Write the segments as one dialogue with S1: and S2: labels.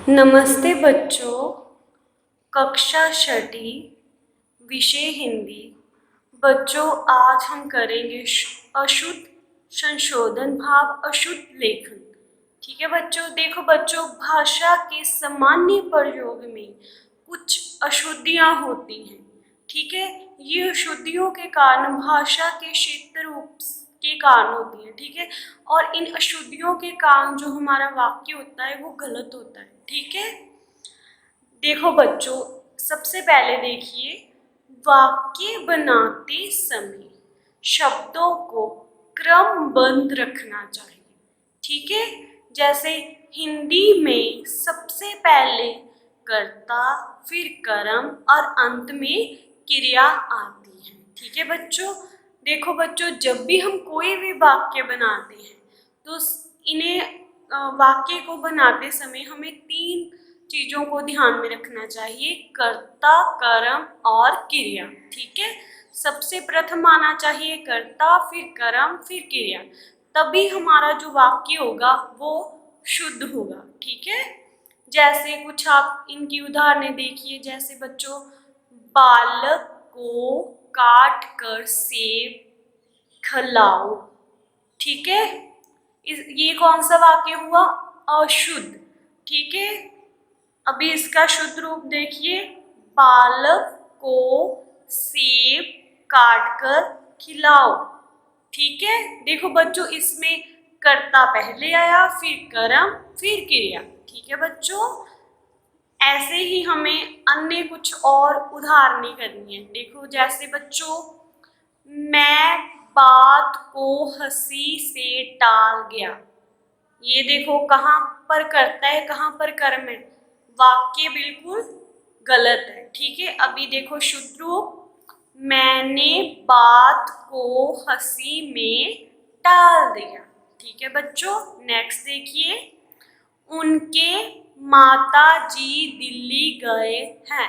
S1: नमस्ते बच्चों। कक्षा छठी, विषय हिंदी। बच्चों, आज हम करेंगे अशुद्ध संशोधन भाव अशुद्ध लेखन। ठीक है बच्चों। देखो बच्चों, भाषा के सामान्य प्रयोग में कुछ अशुद्धियां होती हैं। ठीक है, ये अशुद्धियों के कारण भाषा के क्षेत्र रूप के कारण होती है। ठीक है, और इन अशुद्धियों के कारण जो हमारा वाक्य होता है वो गलत होता है। ठीक है, देखो बच्चों, सबसे पहले देखिए, वाक्य बनाते समय शब्दों को क्रमबद्ध रखना चाहिए। ठीक है, जैसे हिंदी में सबसे पहले कर्ता, फिर कर्म और अंत में क्रिया आती है। ठीक है बच्चों। देखो बच्चों, जब भी हम कोई भी वाक्य बनाते हैं तो इन्हें वाक्य को बनाते समय हमें तीन चीजों को ध्यान में रखना चाहिए: कर्ता, कर्म और क्रिया। ठीक है, सबसे प्रथम आना चाहिए कर्ता, फिर कर्म, फिर क्रिया, तभी हमारा जो वाक्य होगा वो शुद्ध होगा। ठीक है, जैसे कुछ आप इनकी उदाहरणें देखिए। जैसे बच्चों, बालक को काट कर सेब खिलाओ। ठीक है, ये कौन सा वाक्य हुआ? अशुद्ध। ठीक है, अभी इसका शुद्ध रूप देखिए, बालक को सेब काट कर खिलाओ। ठीक है, देखो बच्चों, इसमें कर्ता पहले आया, फिर कर्म, फिर क्रिया। ठीक है बच्चों, ऐसे ही हमें अन्य कुछ और उदाहरणें करनी है। देखो जैसे बच्चों, मैं बात को हंसी से टाल गया। ये देखो कहाँ पर कर्ता है, कहाँ पर कर्म है, वाक्य बिल्कुल गलत है। ठीक है, अभी देखो शुद्ध रूप, मैंने बात को हंसी में टाल दिया। ठीक है बच्चों, नेक्स्ट देखिए, उनके माता जी दिल्ली गए हैं।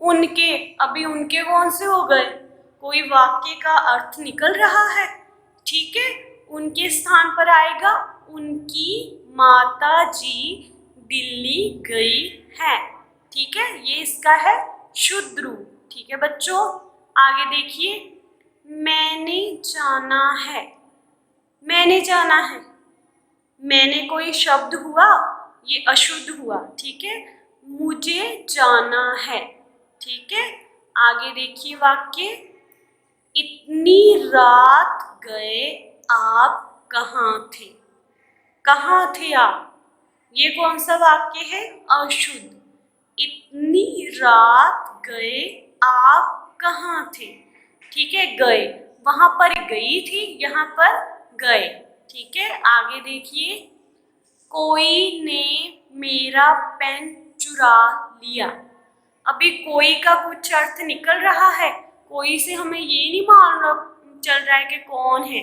S1: उनके, अभी उनके कौन से हो गए? कोई वाक्य का अर्थ निकल रहा है। ठीक है, उनके स्थान पर आएगा उनकी माता जी दिल्ली गई है। ठीक है, ये इसका है शुद्ध रूप। ठीक है बच्चों, आगे देखिए, मैंने जाना है। मैंने जाना है, मैंने कोई शब्द हुआ, ये अशुद्ध हुआ। ठीक है, मुझे जाना है। ठीक है, आगे देखिए वाक्य, इतनी रात गए आप कहाँ थे। कहाँ थे आप, ये कौन सा वाक्य है? अशुद्ध। इतनी रात गए आप कहाँ थे। ठीक है, गए, वहां पर गई थी, यहाँ पर गए। ठीक है, आगे देखिए, कोई ने मेरा पेन चुरा लिया। अभी कोई का कुछ अर्थ निकल रहा है, कोई से हमें ये नहीं मालूम चल रहा है कि कौन है।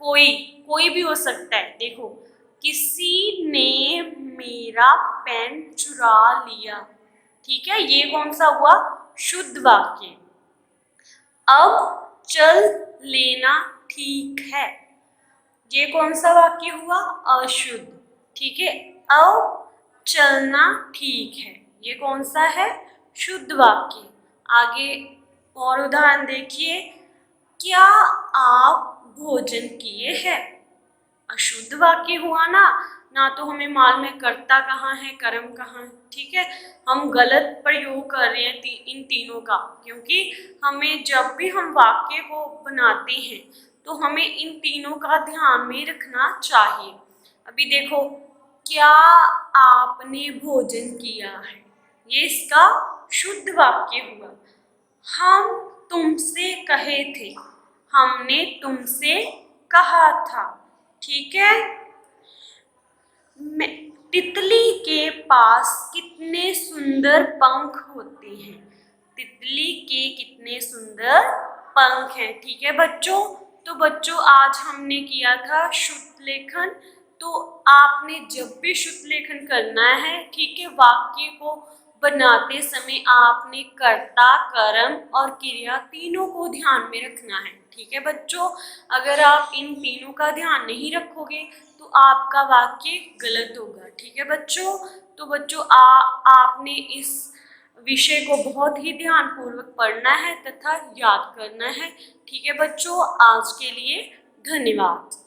S1: कोई, कोई भी हो सकता है। देखो, किसी ने मेरा पेन चुरा लिया। ठीक है, ये कौन सा हुआ? शुद्ध वाक्य। अब चल लेना ठीक है, ये कौन सा वाक्य हुआ? अशुद्ध। ठीक है, अब चलना ठीक है, ये कौन सा है? शुद्ध वाक्य। आगे और उदाहरण देखिए, क्या आप भोजन किए हैं? अशुद्ध वाक्य हुआ ना, ना तो हमें मालूम है कर्ता कहाँ है, कर्म कहाँ है। ठीक है, हम गलत प्रयोग कर रहे हैं इन तीनों का, क्योंकि हमें जब भी हम वाक्य को बनाते हैं तो हमें इन तीनों का ध्यान में रखना चाहिए। अभी देखो, क्या आपने भोजन किया है, ये इसका शुद्ध वाक्य हुआ। हम तुमसे कहे थे, हमने तुमसे कहा था। ठीक है, तितली के पास कितने सुंदर पंख होते हैं। तितली के कितने सुंदर पंख हैं। ठीक है बच्चों, तो बच्चों आज हमने किया था शुद्ध लेखन। तो आपने जब भी शुद्ध लेखन करना है, ठीक है, वाक्य को बनाते समय आपने कर्ता, कर्म और क्रिया तीनों को ध्यान में रखना है। ठीक है बच्चों, अगर आप इन तीनों का ध्यान नहीं रखोगे तो आपका वाक्य गलत होगा। ठीक है बच्चों, तो बच्चों आपने इस विषय को बहुत ही ध्यानपूर्वक पढ़ना है तथा याद करना है। ठीक है बच्चों, आज के लिए धन्यवाद।